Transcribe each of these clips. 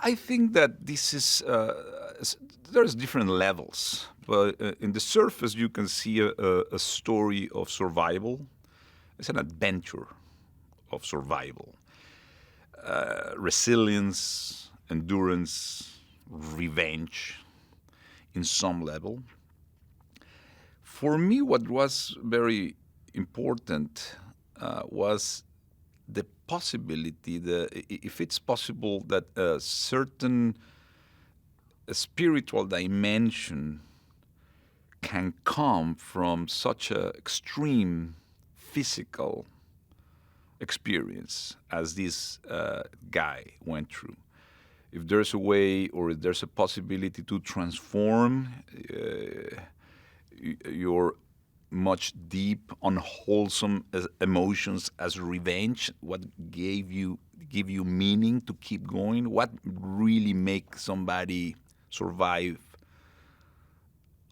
I think that this is there's different levels, but in the surface you can see a story of survival. It's an adventure of survival, resilience, endurance, revenge, in some level. For me, what was very important was the possibility that if it's possible that a certain spiritual dimension can come from such an extreme physical experience as this guy went through. If there's a way or if there's a possibility to transform your much deep, unwholesome emotions as revenge, what give you meaning to keep going, what really makes somebody survive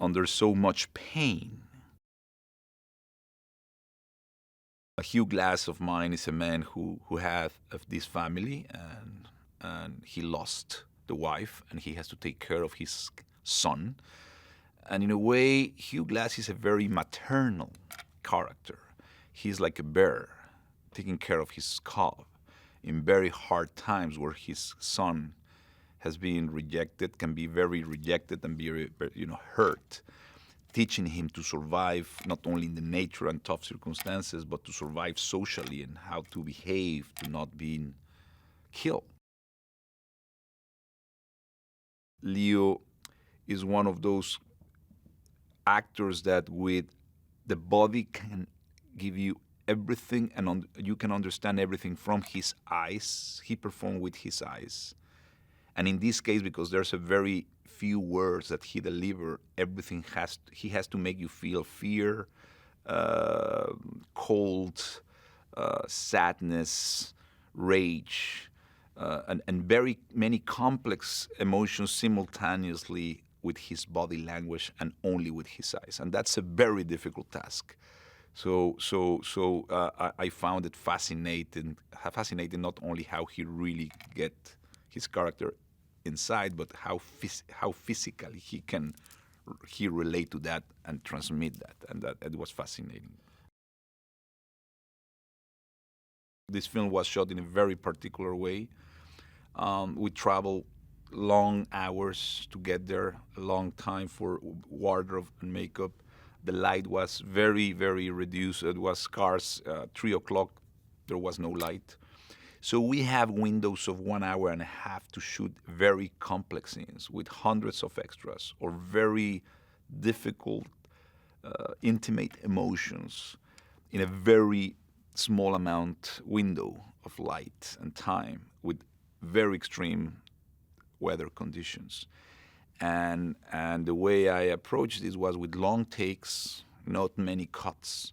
under so much pain. A Hugh Glass of mine is a man who had this family, and he lost the wife, and he has to take care of his son. And in a way, Hugh Glass is a very maternal character. He's like a bear taking care of his cub in very hard times where his son has been rejected, can be very rejected and be hurt, teaching him to survive not only in the nature and tough circumstances, but to survive socially and how to behave to not being killed. Leo is one of those actors that with the body can give you everything, and you can understand everything from his eyes. He performed with his eyes. And in this case, because there's a very few words that he delivered, everything he has to make you feel fear, cold, sadness, rage, and very many complex emotions simultaneously with his body language and only with his eyes. And that's a very difficult task. So I found it fascinating not only how he really get his character inside, but how physically he relate to that and transmit that, and that it was fascinating. This film was shot in a very particular way. We traveled long hours to get there, a long time for wardrobe and makeup. The light was very, very reduced. It was scarce. 3 o'clock, there was no light. So we have windows of 1 hour and a half to shoot very complex scenes with hundreds of extras or very difficult, intimate emotions in a very small amount window of light and time with very extreme weather conditions. And the way I approached this was with long takes, not many cuts,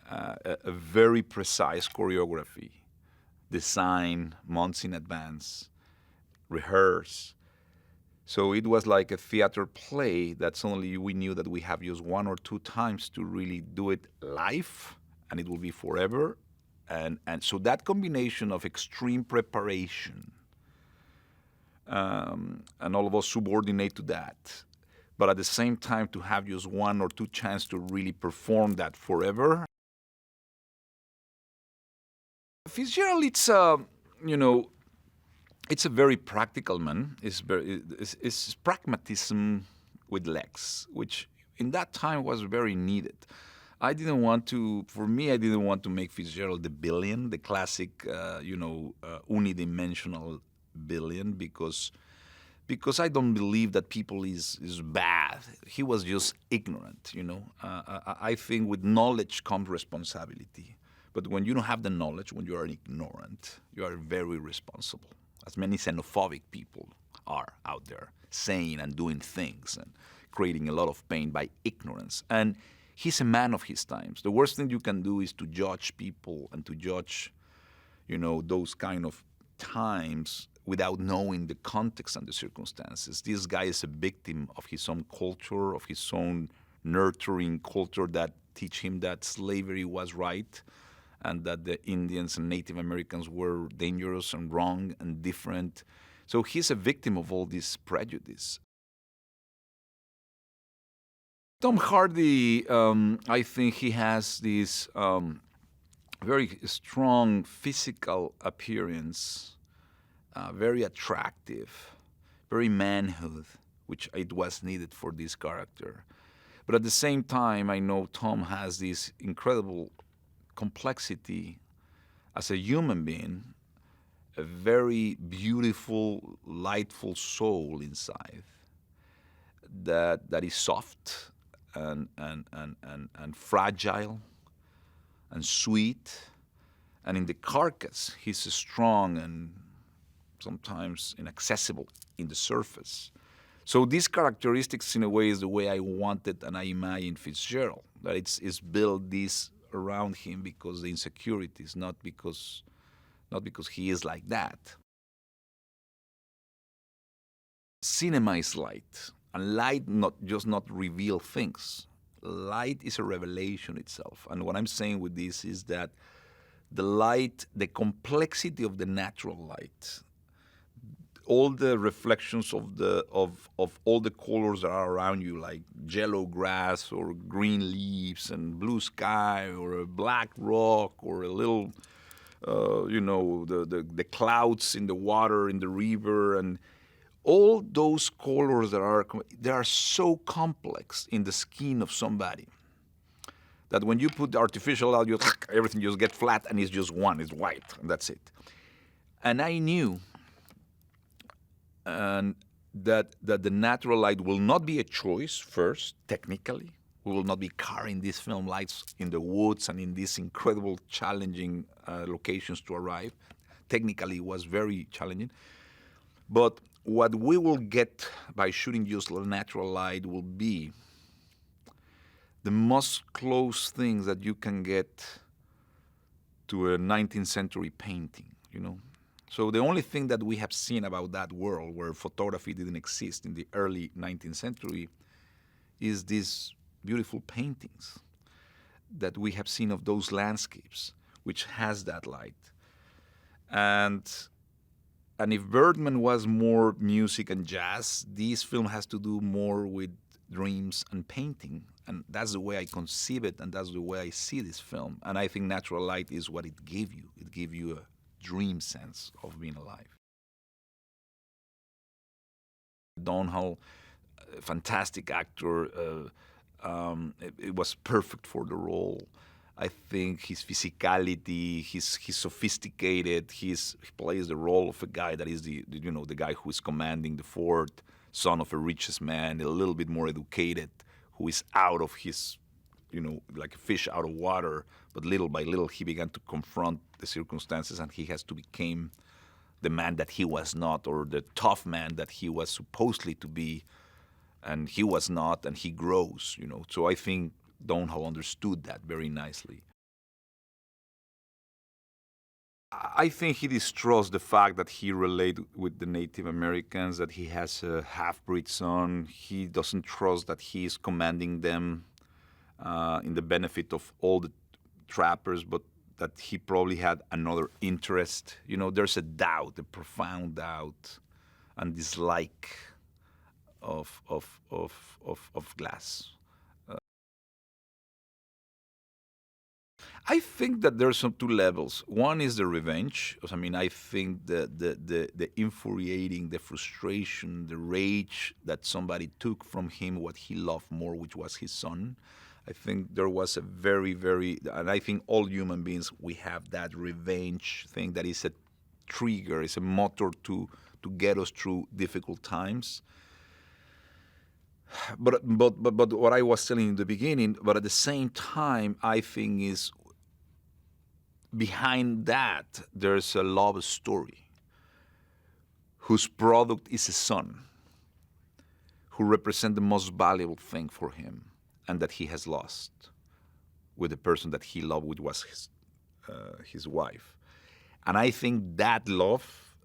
a very precise choreography, design months in advance, rehearse. So it was like a theater play that suddenly we knew that we have used 1 or 2 times to really do it live, and it will be forever. And so that combination of extreme preparation, and all of us subordinate to that, but at the same time to have just 1 or 2 chances to really perform that forever. Fitzgerald, it's a very practical man. It's pragmatism with legs, which in that time was very needed. I didn't want to make Fitzgerald the billion, the classic, unidimensional billion, because I don't believe that people is bad. He was just ignorant, I think with knowledge comes responsibility. But when you don't have the knowledge, when you are ignorant, you are very responsible. As many xenophobic people are out there saying and doing things and creating a lot of pain by ignorance. And he's a man of his times. The worst thing you can do is to judge people and to judge, those kind of times without knowing the context and the circumstances. This guy is a victim of his own culture, of his own nurturing culture that teach him that slavery was right and that the Indians and Native Americans were dangerous and wrong and different. So he's a victim of all this prejudice. Tom Hardy, I think he has this very strong physical appearance, very attractive, very manhood, which it was needed for this character. But at the same time, I know Tom has this incredible complexity as a human being, a very beautiful, lightful soul inside that is soft and fragile and sweet. And in the carcass, he's strong and sometimes inaccessible in the surface. So these characteristics, in a way, is the way I wanted and I imagined Fitzgerald. That it's built this around him because the insecurities, not because he is like that. Cinema is light, and light not reveal things. Light is a revelation itself. And what I'm saying with this is that the light, the complexity of the natural light, all the reflections of all the colors that are around you, like yellow grass or green leaves and blue sky or a black rock or a little, the clouds in the water, in the river, and all those colors they are so complex in the skin of somebody that when you put the artificial light, everything just gets flat and it's just one, it's white, and that's it. And I knew that the natural light will not be a choice first, technically. We will not be carrying these film lights in the woods and in these incredible, challenging locations to arrive. Technically, it was very challenging. But what we will get by shooting just natural light will be the most close things that you can get to a 19th century painting, So the only thing that we have seen about that world where photography didn't exist in the early 19th century is these beautiful paintings that we have seen of those landscapes, which has that light. And if Birdman was more music and jazz, this film has to do more with dreams and painting. And that's the way I conceive it, and that's the way I see this film. And I think natural light is what it gave you. It gave you a dream sense of being alive. Domhnall, fantastic actor. It was perfect for the role. I think his physicality, he's sophisticated. He plays the role of a guy that is the guy who is commanding the fort, son of a richest man, a little bit more educated, who is out of his, like a fish out of water. But little by little, he began to confront the circumstances, and he has to become the man that he was not, or the tough man that he was supposedly to be, and he was not, and he grows. So I think Domhnall understood that very nicely. I think he distrusts the fact that he related with the Native Americans, that he has a half-breed son. He doesn't trust that he is commanding them in the benefit of all the trappers, but that he probably had another interest. There's a doubt, a profound doubt and dislike of Glass. I think that there's some two levels. One is the revenge. I think the infuriating, the frustration, the rage that somebody took from him what he loved more, which was his son. I think there was a very, very, and I think all human beings, we have that revenge thing that is a trigger, is a motor to get us through difficult times. But what I was telling in the beginning, but at the same time, I think is behind that, there's a love story whose product is a son who represents the most valuable thing for him and that he has lost with the person that he loved, which was his wife. And I think that love,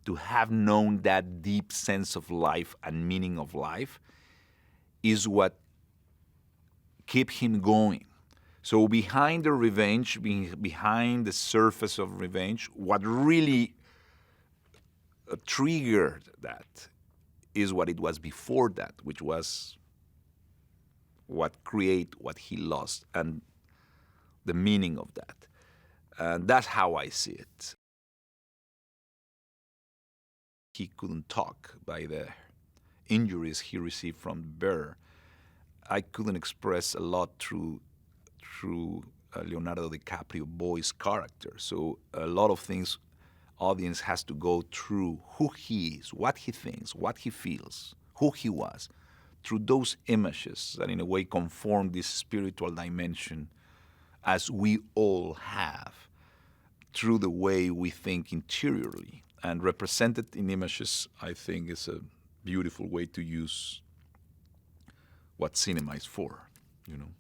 to have known that deep sense of life and meaning of life, is what keep him going. So behind the revenge, behind the surface of revenge, what really triggered that is what it was before that, which was what create what he lost and the meaning of that. And that's how I see it. He couldn't talk by the injuries he received from the bear. I couldn't express a lot through Leonardo DiCaprio boy's character. So a lot of things audience has to go through who he is, what he thinks, what he feels, who he was, through those images that in a way conform this spiritual dimension as we all have, through the way we think interiorly. And represented in images, I think, is a beautiful way to use what cinema is for, you know.